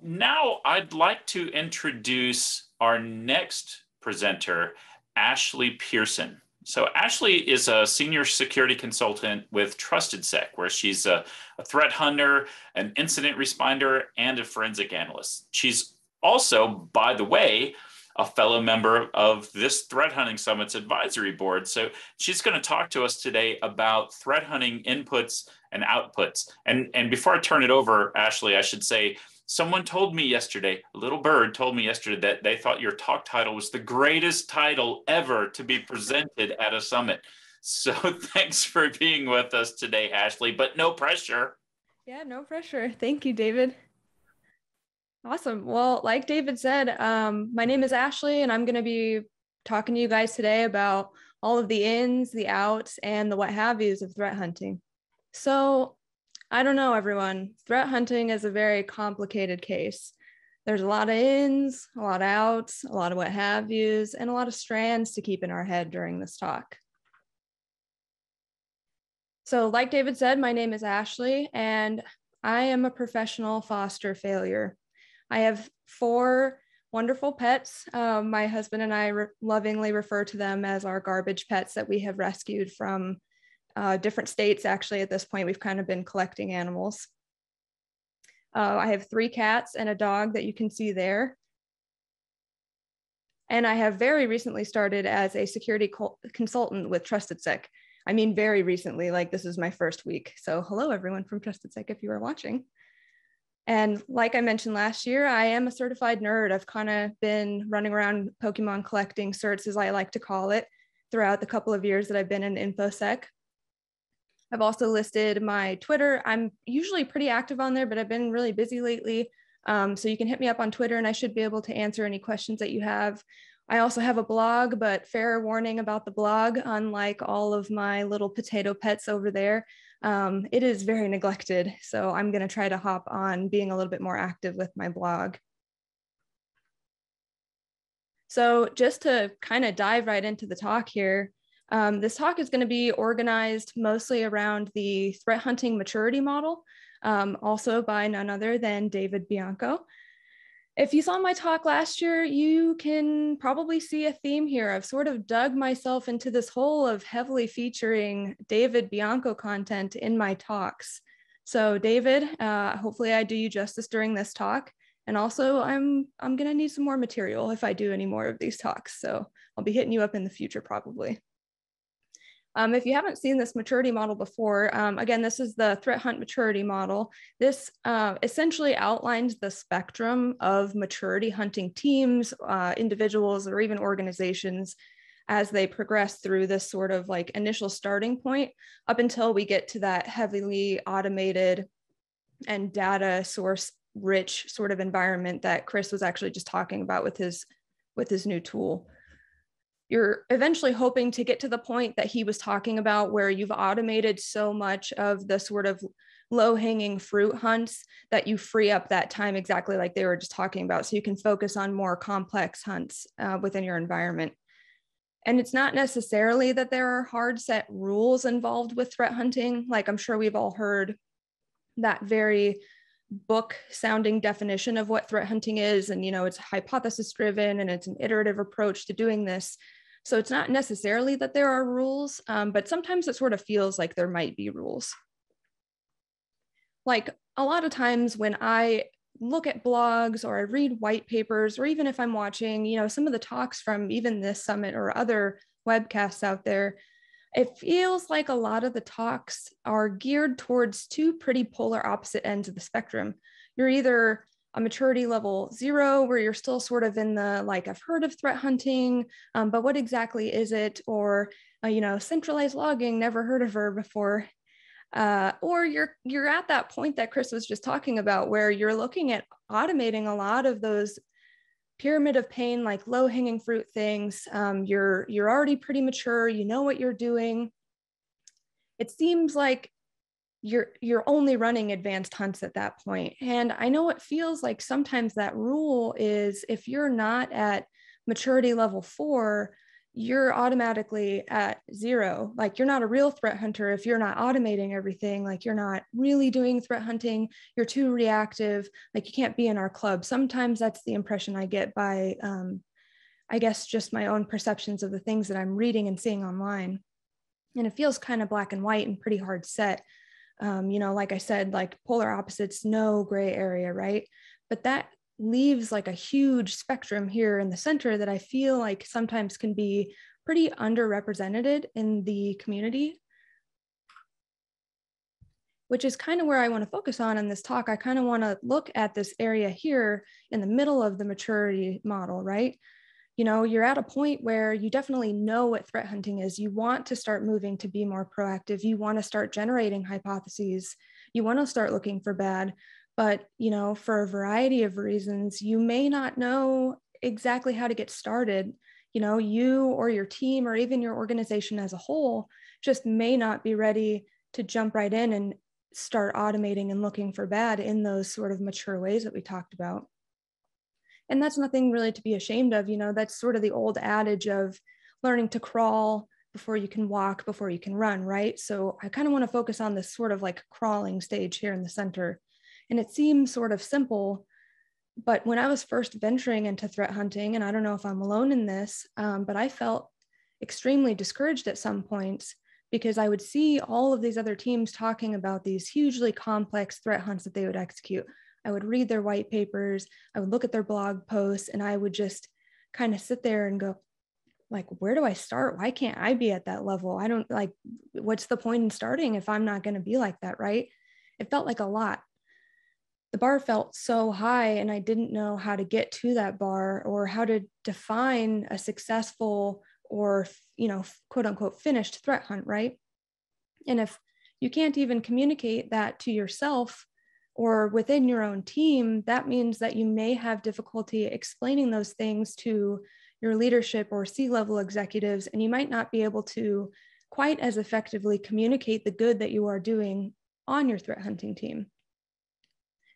Now I'd like to introduce our next presenter, Ashley Pearson. So Ashley is a senior security consultant with TrustedSec, where she's a threat hunter, an incident responder, and a forensic analyst. She's also, by the way, a fellow member of this Threat Hunting Summit's advisory board. So she's going to talk to us today about threat hunting inputs and outputs. And before I turn it over, Ashley, I should say, someone told me yesterday, a little bird told me yesterday that they thought your talk title was the greatest title ever to be presented at a summit. So thanks for being with us today, Ashley, but no pressure. Yeah, no pressure. Thank you, David. Awesome. Well, like David said, my name is Ashley, and I'm going to be talking to you guys today about all of the ins, the outs, and the what have yous of threat hunting. So I don't know, everyone. Threat hunting is a very complicated case. There's a lot of ins, a lot of outs, a lot of what have yous, and a lot of strands to keep in our head during this talk. So like David said, my name is Ashley, and I am a professional foster failure. I have 4 wonderful pets. My husband and I lovingly refer to them as our garbage pets that we have rescued from different states. Actually, at this point, we've kind of been collecting animals. I have 3 cats and a dog that you can see there. And I have very recently started as a security consultant with TrustedSec. I mean, very recently, like this is my first week. So hello, everyone from TrustedSec, if you are watching. And like I mentioned last year, I am a certified nerd. I've kind of been running around Pokemon collecting certs, as I like to call it, throughout the couple of years that I've been in InfoSec. I've also listed my Twitter. I'm usually pretty active on there, but I've been really busy lately. So you can hit me up on Twitter and I should be able to answer any questions that you have. I also have a blog, but fair warning about the blog, unlike all of my little potato pets over there, it is very neglected. So I'm going to try to hop on being a little bit more active with my blog. So just to kind of dive right into the talk here, this talk is going to be organized mostly around the threat hunting maturity model, also by none other than David Bianco. If you saw my talk last year, you can probably see a theme here. I've sort of dug myself into this hole of heavily featuring David Bianco content in my talks. So David, hopefully I do you justice during this talk. And also I'm gonna need some more material if I do any more of these talks. So I'll be hitting you up in the future probably. If you haven't seen this maturity model before, again, this is the threat hunt maturity model. This essentially outlines the spectrum of maturity hunting teams, individuals, or even organizations as they progress through this sort of like initial starting point up until we get to that heavily automated and data source rich sort of environment that Chris was actually just talking about with his new tool. You're eventually hoping to get to the point that he was talking about where you've automated so much of the sort of low-hanging fruit hunts that you free up that time exactly like they were just talking about. So you can focus on more complex hunts within your environment. And it's not necessarily that there are hard set rules involved with threat hunting. Like I'm sure we've all heard that very book sounding definition of what threat hunting is. And, you know, it's hypothesis driven and it's an iterative approach to doing this. So it's not necessarily that there are rules, but sometimes it sort of feels like there might be rules. Like a lot of times when I look at blogs or I read white papers, or even if I'm watching, you know, some of the talks from even this summit or other webcasts out there, it feels like a lot of the talks are geared towards 2 pretty polar opposite ends of the spectrum. You're either a maturity level 0, where you're still sort of in the, like, I've heard of threat hunting, but what exactly is it? Or, you know, centralized logging, never heard of her before. Or you're at that point that Chris was just talking about, where you're looking at automating a lot of those pyramid of pain, like low hanging fruit things. You're already pretty mature, you know what you're doing. It seems like you're only running advanced hunts at that point. And I know it feels like sometimes that rule is, if you're not at maturity level 4, you're automatically at 0. Like, you're not a real threat hunter if you're not automating everything. Like, you're not really doing threat hunting. You're too reactive. Like, you can't be in our club. Sometimes that's the impression I get by, I guess, just my own perceptions of the things that I'm reading and seeing online. And it feels kind of black and white and pretty hard set. Like I said, like polar opposites, no gray area, right? But that leaves like a huge spectrum here in the center that I feel like sometimes can be pretty underrepresented in the community, which is kind of where I want to focus on in this talk. I kind of want to look at this area here in the middle of the maturity model, right? You're at a point where you definitely know what threat hunting is. You want to start moving to be more proactive. You want to start generating hypotheses. You want to start looking for bad. But, for a variety of reasons, you may not know exactly how to get started. You or your team or even your organization as a whole just may not be ready to jump right in and start automating and looking for bad in those sort of mature ways that we talked about. And that's nothing really to be ashamed of. That's sort of the old adage of learning to crawl before you can walk, before you can run, right? So I kind of want to focus on this sort of like crawling stage here in the center. And it seems sort of simple, but when I was first venturing into threat hunting, and I don't know if I'm alone in this, but I felt extremely discouraged at some points because I would see all of these other teams talking about these hugely complex threat hunts that they would execute. I would read their white papers, I would look at their blog posts, and I would just kind of sit there and go, like, where do I start? Why can't I be at that level? I don't like, what's the point in starting if I'm not going to be like that, right? It felt like a lot. The bar felt so high, and I didn't know how to get to that bar or how to define a successful or, quote unquote, finished threat hunt, right? And if you can't even communicate that to yourself or within your own team, that means that you may have difficulty explaining those things to your leadership or C-level executives, and you might not be able to quite as effectively communicate the good that you are doing on your threat hunting team.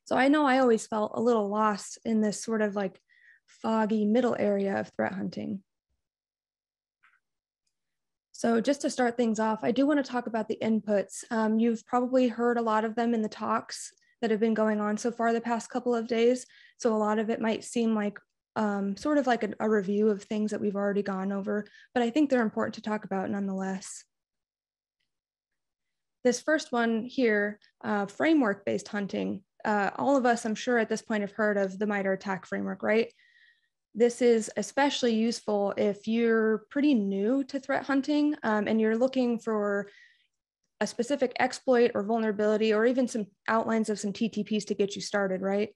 So I know I always felt a little lost in this sort of like foggy middle area of threat hunting. So just to start things off, I do want to talk about the inputs. You've probably heard a lot of them in the talks that have been going on so far the past couple of days. So a lot of it might seem like sort of like a review of things that we've already gone over, but I think they're important to talk about nonetheless. This first one here, framework-based hunting. All of us, I'm sure at this point, have heard of the MITRE ATT&CK framework, right? This is especially useful if you're pretty new to threat hunting and you're looking for a specific exploit or vulnerability, or even some outlines of some TTPs to get you started, right?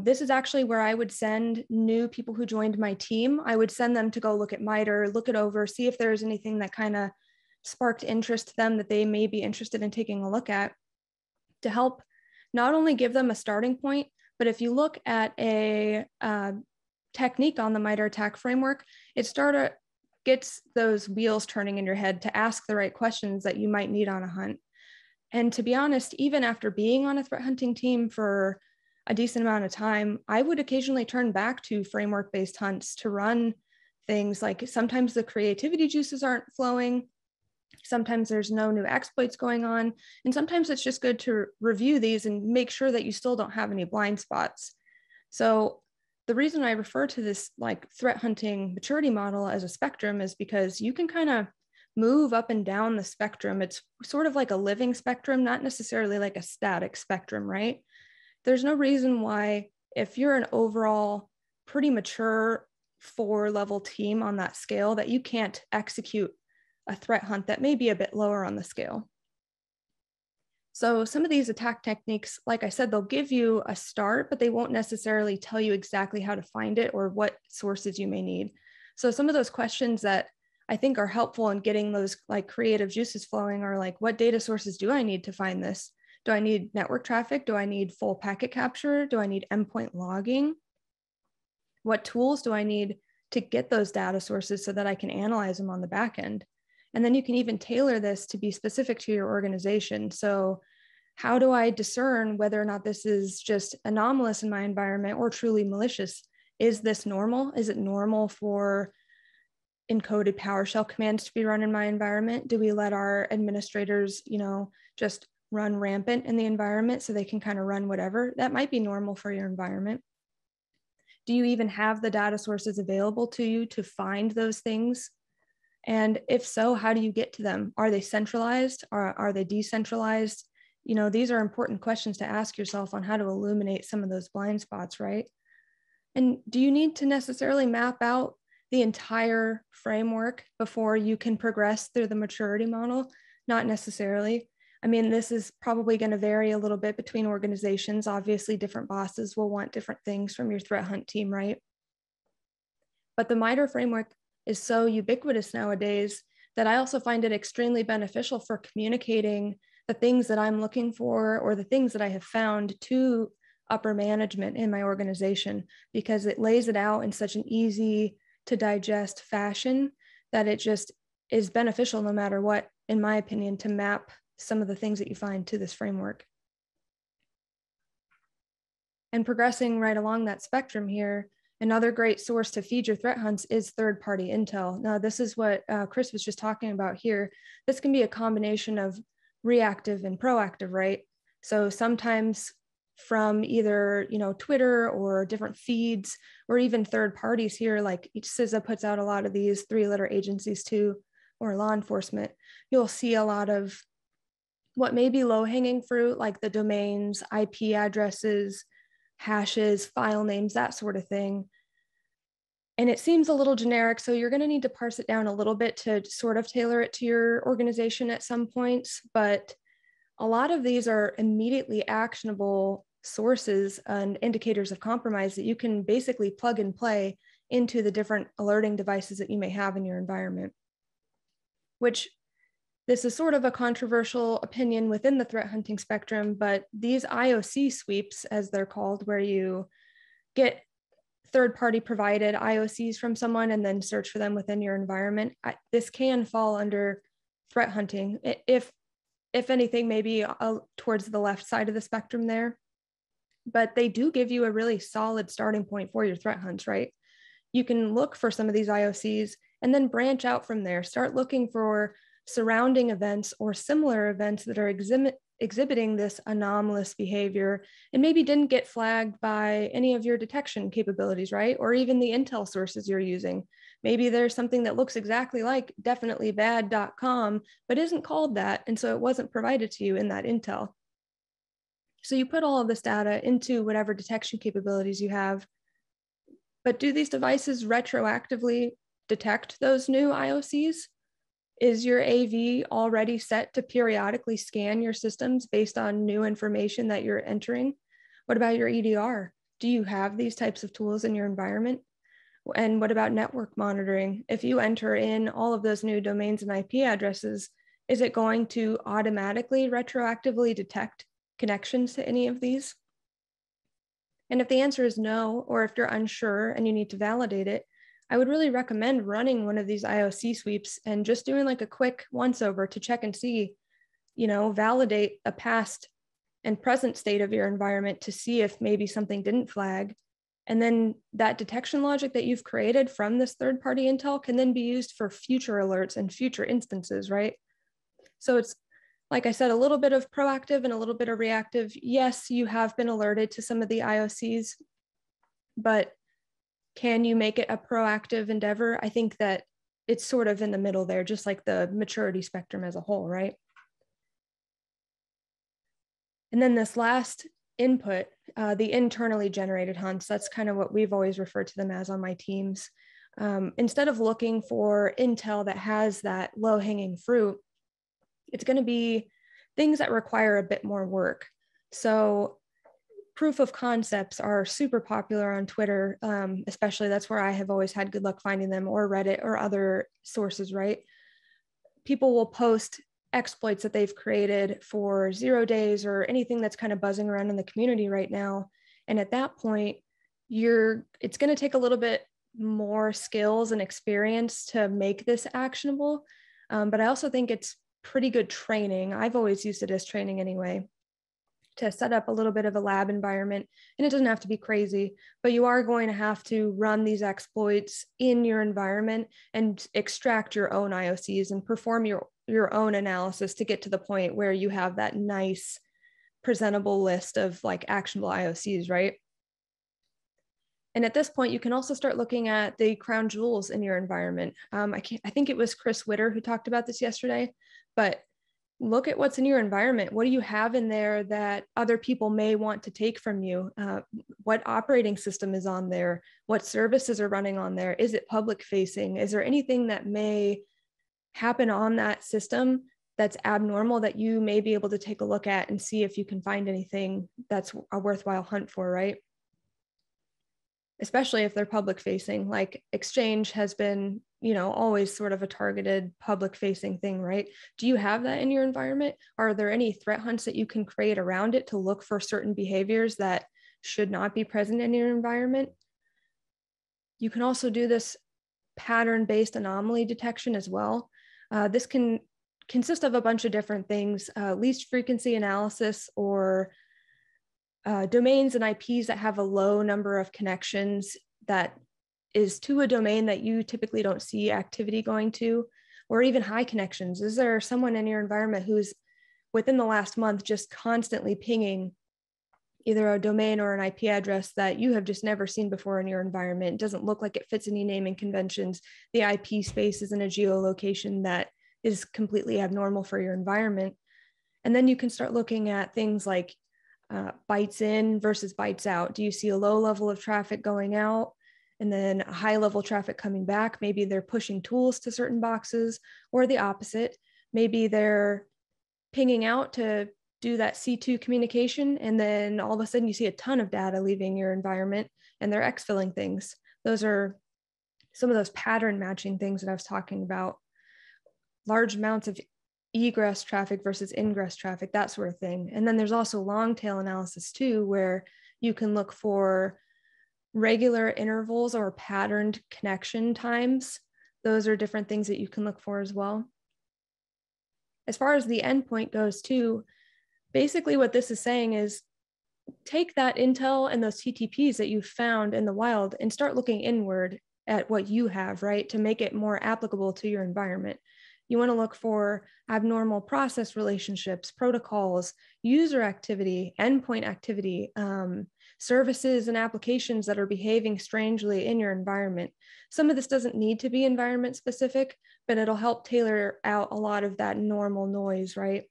This is actually where I would send new people who joined my team. I would send them to go look at MITRE, look it over, see if there's anything that kind of sparked interest to them that they may be interested in taking a look at, to help not only give them a starting point, but if you look at a technique on the MITRE ATT&CK framework, it gets those wheels turning in your head to ask the right questions that you might need on a hunt. And to be honest, even after being on a threat hunting team for a decent amount of time, I would occasionally turn back to framework-based hunts to run things like sometimes the creativity juices aren't flowing, sometimes there's no new exploits going on, and sometimes it's just good to review these and make sure that you still don't have any blind spots. So the reason I refer to this like threat hunting maturity model as a spectrum is because you can kind of move up and down the spectrum. It's sort of like a living spectrum, not necessarily like a static spectrum, right? There's no reason why, if you're an overall pretty mature 4-level team on that scale, that you can't execute a threat hunt that may be a bit lower on the scale. So some of these attack techniques, like I said, they'll give you a start, but they won't necessarily tell you exactly how to find it or what sources you may need. So some of those questions that I think are helpful in getting those like creative juices flowing are like, what data sources do I need to find this? Do I need network traffic? Do I need full packet capture? Do I need endpoint logging? What tools do I need to get those data sources so that I can analyze them on the back end? And then you can even tailor this to be specific to your organization. So how do I discern whether or not this is just anomalous in my environment or truly malicious? Is this normal? Is it normal for encoded PowerShell commands to be run in my environment? Do we let our administrators, just run rampant in the environment so they can kind of run whatever? That might be normal for your environment. Do you even have the data sources available to you to find those things? And if so, how do you get to them? Are they centralized? Are they decentralized? These are important questions to ask yourself on how to illuminate some of those blind spots, right? And do you need to necessarily map out the entire framework before you can progress through the maturity model? Not necessarily. I mean, this is probably going to vary a little bit between organizations. Obviously, different bosses will want different things from your threat hunt team, right? But the MITRE framework is so ubiquitous nowadays that I also find it extremely beneficial for communicating the things that I'm looking for or the things that I have found to upper management in my organization, because it lays it out in such an easy to digest fashion that it just is beneficial no matter what, in my opinion, to map some of the things that you find to this framework. And progressing right along that spectrum here, another great source to feed your threat hunts is third-party intel. Now, this is what Chris was just talking about here. This can be a combination of reactive and proactive, right? So sometimes from either Twitter or different feeds, or even third parties here, like CISA puts out a lot of these 3-letter agencies too, or law enforcement, you'll see a lot of what may be low-hanging fruit, like the domains, IP addresses, hashes, file names, that sort of thing. And it seems a little generic, so you're going to need to parse it down a little bit to sort of tailor it to your organization at some points. But a lot of these are immediately actionable sources and indicators of compromise that you can basically plug and play into the different alerting devices that you may have in your environment. Which, this is sort of a controversial opinion within the threat hunting spectrum, but these IOC sweeps, as they're called, where you get third-party provided IOCs from someone and then search for them within your environment, this can fall under threat hunting. If anything, maybe towards the left side of the spectrum there, but they do give you a really solid starting point for your threat hunts, right? You can look for some of these IOCs and then branch out from there. Start looking for surrounding events or similar events that are exhibiting this anomalous behavior and maybe didn't get flagged by any of your detection capabilities, right? Or even the intel sources you're using. Maybe there's something that looks exactly like definitelybad.com, but isn't called that. And so it wasn't provided to you in that intel. So you put all of this data into whatever detection capabilities you have, but do these devices retroactively detect those new IOCs? Is your AV already set to periodically scan your systems based on new information that you're entering? What about your EDR? Do you have these types of tools in your environment? And what about network monitoring? If you enter in all of those new domains and IP addresses, is it going to automatically retroactively detect connections to any of these? And if the answer is no, or if you're unsure and you need to validate it, I would really recommend running one of these IOC sweeps and just doing like a quick once over to check and see, validate a past and present state of your environment to see if maybe something didn't flag. And then that detection logic that you've created from this third-party intel can then be used for future alerts and future instances, right? So it's, like I said, a little bit of proactive and a little bit of reactive. Yes, you have been alerted to some of the IOCs, but can you make it a proactive endeavor? I think that it's sort of in the middle there, just like the maturity spectrum as a whole, right? And then this last input, the internally generated hunts, that's kind of what we've always referred to them as on my teams. Instead of looking for intel that has that low-hanging fruit, it's going to be things that require a bit more work. So proof of concepts are super popular on Twitter, especially that's where I have always had good luck finding them, or Reddit or other sources, right? People will post exploits that they've created for 0 days or anything that's kind of buzzing around in the community right now. And at that point, it's going to take a little bit more skills and experience to make this actionable. But I also think it's pretty good training. I've always used it as training anyway. to set up a little bit of a lab environment. And it doesn't have to be crazy, but you are going to have to run these exploits in your environment and extract your own IOCs and perform your own analysis to get to the point where you have that nice presentable list of like actionable IOCs, right? And at this point, you can also start looking at the crown jewels in your environment. I think it was Chris Witter who talked about this yesterday, but look at what's in your environment. What do you have in there that other people may want to take from you? What operating system is on there? What services are running on there? Is it public facing? Is there anything that may happen on that system that's abnormal that you may be able to take a look at and see if you can find anything that's a worthwhile hunt for, right? Especially if they're public facing, like Exchange has been, always sort of a targeted public facing thing, right? Do you have that in your environment? Are there any threat hunts that you can create around it to look for certain behaviors that should not be present in your environment? You can also do this pattern-based anomaly detection as well. This can consist of a bunch of different things, least frequency analysis, or domains and IPs that have a low number of connections that is to a domain that you typically don't see activity going to, or even high connections. Is there someone in your environment who's within the last month just constantly pinging either a domain or an IP address that you have just never seen before in your environment? It doesn't look like it fits any naming conventions. The IP space is in a geolocation that is completely abnormal for your environment. And then you can start looking at things like bytes in versus bytes out. Do you see a low level of traffic going out and then a high level traffic coming back? Maybe they're pushing tools to certain boxes, or the opposite. Maybe they're pinging out to do that C2 communication, and then all of a sudden you see a ton of data leaving your environment and they're exfilling things. Those are some of those pattern matching things that I was talking about. Large amounts of egress traffic versus ingress traffic, that sort of thing. And then there's also long tail analysis too, where you can look for regular intervals or patterned connection times. Those are different things that you can look for as well. As far as the endpoint goes too, basically what this is saying is take that intel and those TTPs that you've found in the wild and start looking inward at what you have, right, to make it more applicable to your environment. You want to look for abnormal process relationships, protocols, user activity, endpoint activity, services and applications that are behaving strangely in your environment. Some of this doesn't need to be environment specific, but it'll help tailor out a lot of that normal noise, right?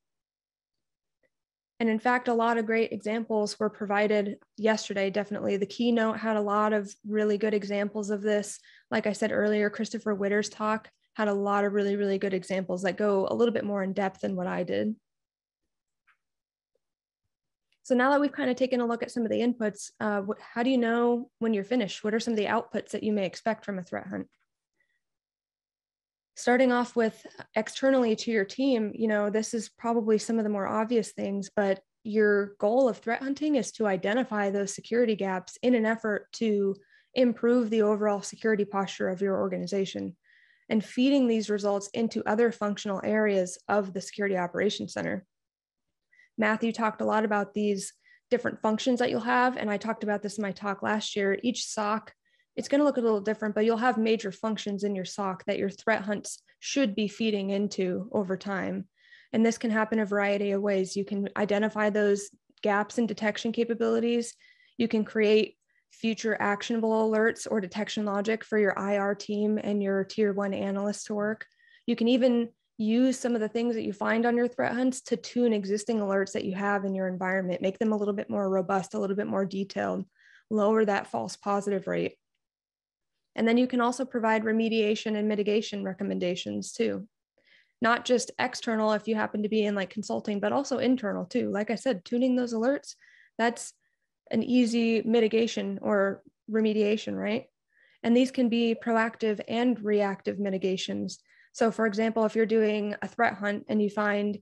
And in fact, a lot of great examples were provided yesterday, definitely. The keynote had a lot of really good examples of this. Like I said earlier, Christopher Witter's talk had a lot of really, really good examples that go a little bit more in depth than what I did. So now that we've kind of taken a look at some of the inputs, how do you know when you're finished? What are some of the outputs that you may expect from a threat hunt? Starting off with externally to your team, this is probably some of the more obvious things, but your goal of threat hunting is to identify those security gaps in an effort to improve the overall security posture of your organization, and feeding these results into other functional areas of the Security Operations Center. Matthew talked a lot about these different functions that you'll have, and I talked about this in my talk last year. Each SOC, it's going to look a little different, but you'll have major functions in your SOC that your threat hunts should be feeding into over time. And this can happen a variety of ways. You can identify those gaps in detection capabilities. You can create future actionable alerts or detection logic for your IR team and your tier 1 analysts to work. You can even use some of the things that you find on your threat hunts to tune existing alerts that you have in your environment, make them a little bit more robust, a little bit more detailed, lower that false positive rate. And then you can also provide remediation and mitigation recommendations too. Not just external if you happen to be in like consulting, but also internal too. Like I said, tuning those alerts, that's an easy mitigation or remediation, right? And these can be proactive and reactive mitigations. So for example, if you're doing a threat hunt and you find,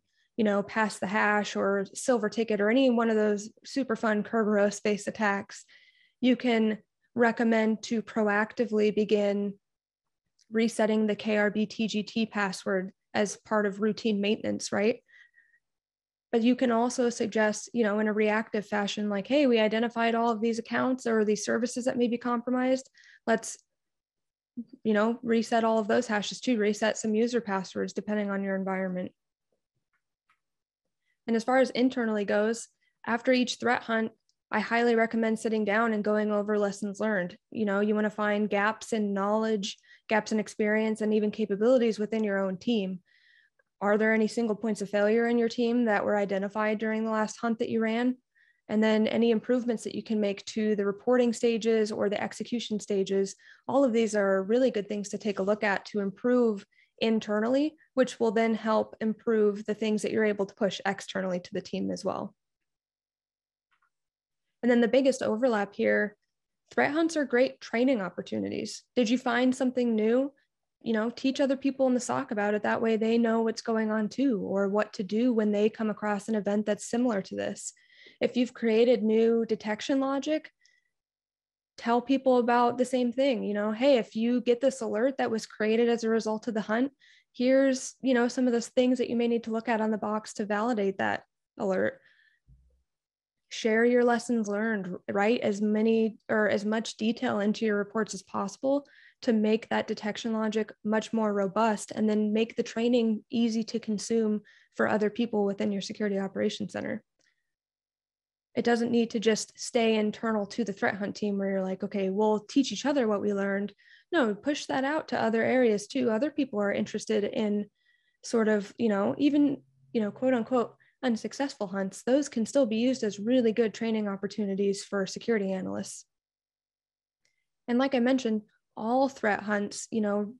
pass the hash or silver ticket or any one of those super fun Kerberos-based attacks, you can recommend to proactively begin resetting the KRB TGT password as part of routine maintenance, right? But you can also suggest, in a reactive fashion, like, hey, we identified all of these accounts or these services that may be compromised. Let's, reset all of those hashes too, reset some user passwords depending on your environment. And as far as internally goes, after each threat hunt, I highly recommend sitting down and going over lessons learned. You want to find gaps in knowledge, gaps in experience, and even capabilities within your own team. Are there any single points of failure in your team that were identified during the last hunt that you ran? And then any improvements that you can make to the reporting stages or the execution stages. All of these are really good things to take a look at to improve internally, which will then help improve the things that you're able to push externally to the team as well. And then the biggest overlap here, threat hunts are great training opportunities. Did you find something new? Teach other people in the SOC about it. That way they know what's going on too, or what to do when they come across an event that's similar to this. If you've created new detection logic, tell people about the same thing. Hey, if you get this alert that was created as a result of the hunt, here's, some of those things that you may need to look at on the box to validate that alert. Share your lessons learned, write as many or as much detail into your reports as possible to make that detection logic much more robust, and then make the training easy to consume for other people within your security operations center. It doesn't need to just stay internal to the threat hunt team where you're like, okay, we'll teach each other what we learned. No, push that out to other areas too. Other people are interested in sort of, even, quote unquote, unsuccessful hunts. Those can still be used as really good training opportunities for security analysts. And like I mentioned, all threat hunts,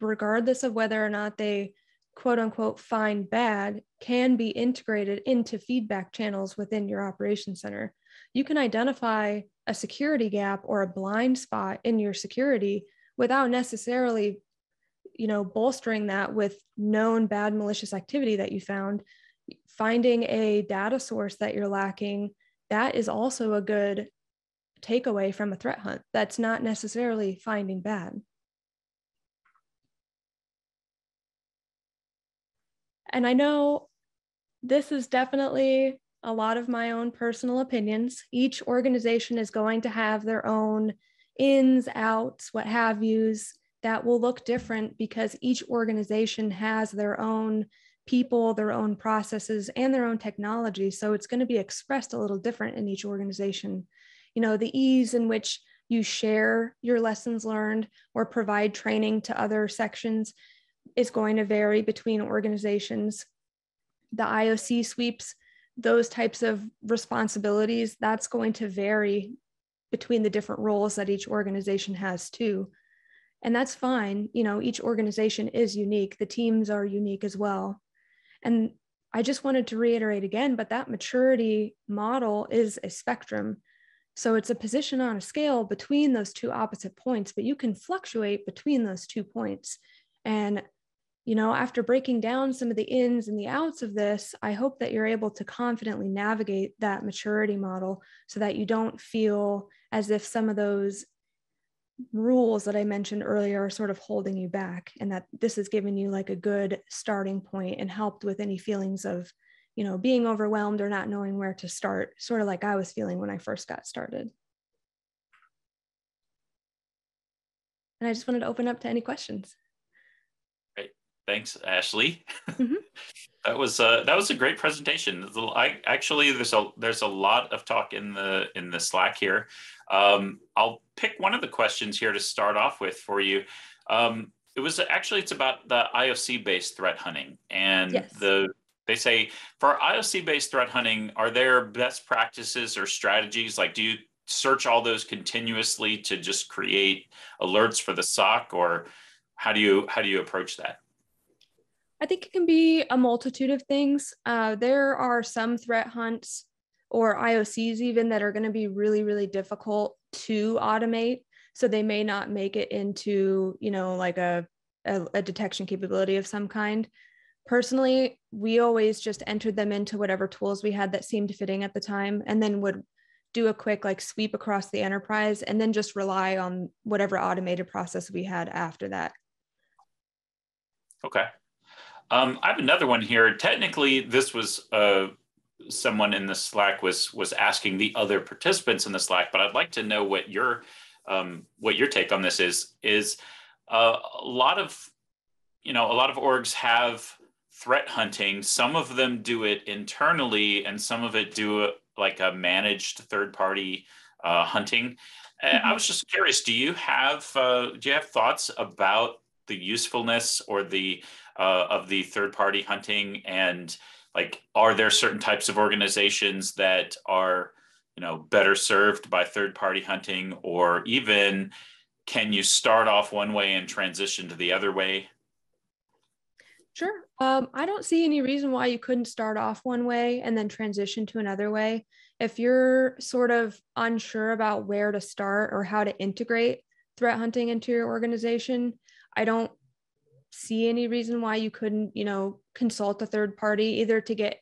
regardless of whether or not they quote unquote find bad, can be integrated into feedback channels within your operations center. You can identify a security gap or a blind spot in your security without necessarily, bolstering that with known bad malicious activity that you found. Finding a data source that you're lacking, that is also a good takeaway from a threat hunt. That's not necessarily finding bad. And I know this is definitely a lot of my own personal opinions. Each organization is going to have their own ins, outs, what have yous that will look different because each organization has their own people, their own processes, and their own technology. So it's going to be expressed a little different in each organization. The ease in which you share your lessons learned or provide training to other sections is going to vary between organizations. The IOC sweeps, those types of responsibilities, that's going to vary between the different roles that each organization has too. And that's fine. Each organization is unique. The teams are unique as well. And I just wanted to reiterate again, but that maturity model is a spectrum. So it's a position on a scale between those two opposite points, but you can fluctuate between those 2 points. And, after breaking down some of the ins and the outs of this, I hope that you're able to confidently navigate that maturity model so that you don't feel as if some of those rules that I mentioned earlier are sort of holding you back, and that this has given you like a good starting point and helped with any feelings of, being overwhelmed or not knowing where to start, sort of like I was feeling when I first got started. And I just wanted to open up to any questions. Great. Thanks, Ashley. Mm-hmm. That was a great presentation. There's a lot of talk in the Slack here. I'll pick one of the questions here to start off with for you. It's about the IOC based threat hunting, and Yes. they say for IOC based threat hunting, are there best practices or strategies? Like, do you search all those continuously to just create alerts for the SOC, or how do you approach that? I think it can be a multitude of things. There are some threat hunts or IOCs even that are going to be really, really difficult to automate. So they may not make it into, like a detection capability of some kind. Personally, we always just entered them into whatever tools we had that seemed fitting at the time, and then would do a quick sweep across the enterprise and then just rely on whatever automated process we had after that. Okay. I have another one here. Technically, this was someone in the Slack was asking the other participants in the Slack, but I'd like to know what your take on this is. A lot of orgs have threat hunting. Some of them do it internally, and some of it do it like a managed third-party hunting. I was just curious, do you have thoughts about the usefulness or the of the third-party hunting, and like, are there certain types of organizations that are, better served by third-party hunting, or even can you start off one way and transition to the other way? Sure. I don't see any reason why you couldn't start off one way and then transition to another way. If you're sort of unsure about where to start or how to integrate threat hunting into your organization, I don't see any reason why you couldn't, consult a third party either to get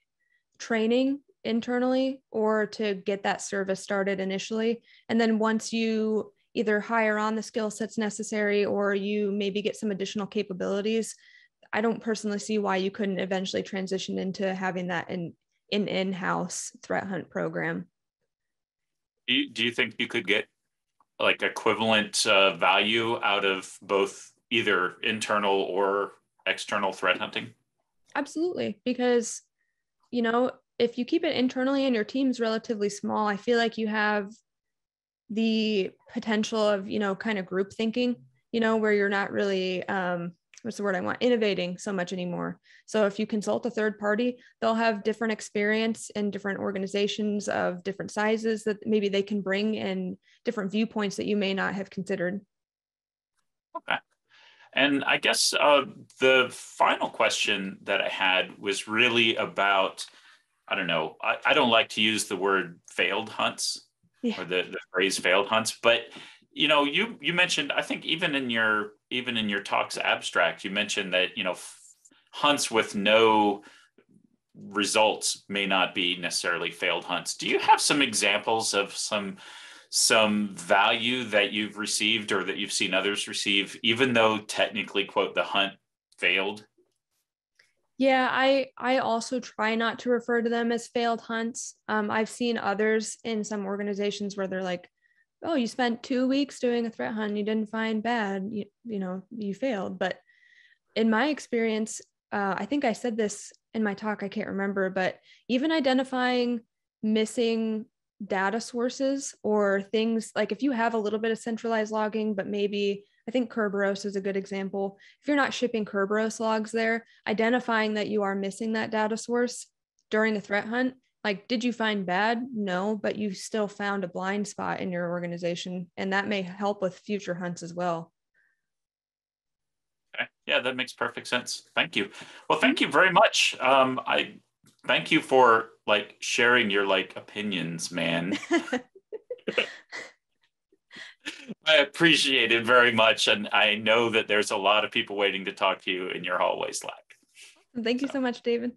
training internally or to get that service started initially. And then once you either hire on the skill sets necessary or you maybe get some additional capabilities, I don't personally see why you couldn't eventually transition into having that in-house threat hunt program. Do you think you could get like equivalent value out of both either internal or external threat hunting? Absolutely, because if you keep it internally and your team's relatively small, I feel like you have the potential of kind of group thinking, where you're not really what's the word I want, innovating so much anymore. So if you consult a third party, they'll have different experience in different organizations of different sizes that maybe they can bring in different viewpoints that you may not have considered. Okay. And I guess the final question that I had was really about, I don't know, I don't like to use the word failed hunts or the phrase failed hunts, but you mentioned, I think even in your talk's abstract, you mentioned that, hunts with no results may not be necessarily failed hunts. Do you have some examples of some value that you've received or that you've seen others receive, even though technically, quote, the hunt failed? Yeah, I also try not to refer to them as failed hunts. I've seen others in some organizations where they're like, oh, you spent 2 weeks doing a threat hunt and you didn't find bad, you failed. But in my experience, I think I said this in my talk, I can't remember, but even identifying missing data sources or things like if you have a little bit of centralized logging, but maybe I think Kerberos is a good example. If you're not shipping Kerberos logs there, identifying that you are missing that data source during the threat hunt, like, did you find bad? No, but you still found a blind spot in your organization, and that may help with future hunts as well. Okay. Yeah, that makes perfect sense. Thank you. Well, thank you very much. I thank you for sharing your opinions, man. I appreciate it very much. And I know that there's a lot of people waiting to talk to you in your hallway Slack. Thank you so much, David.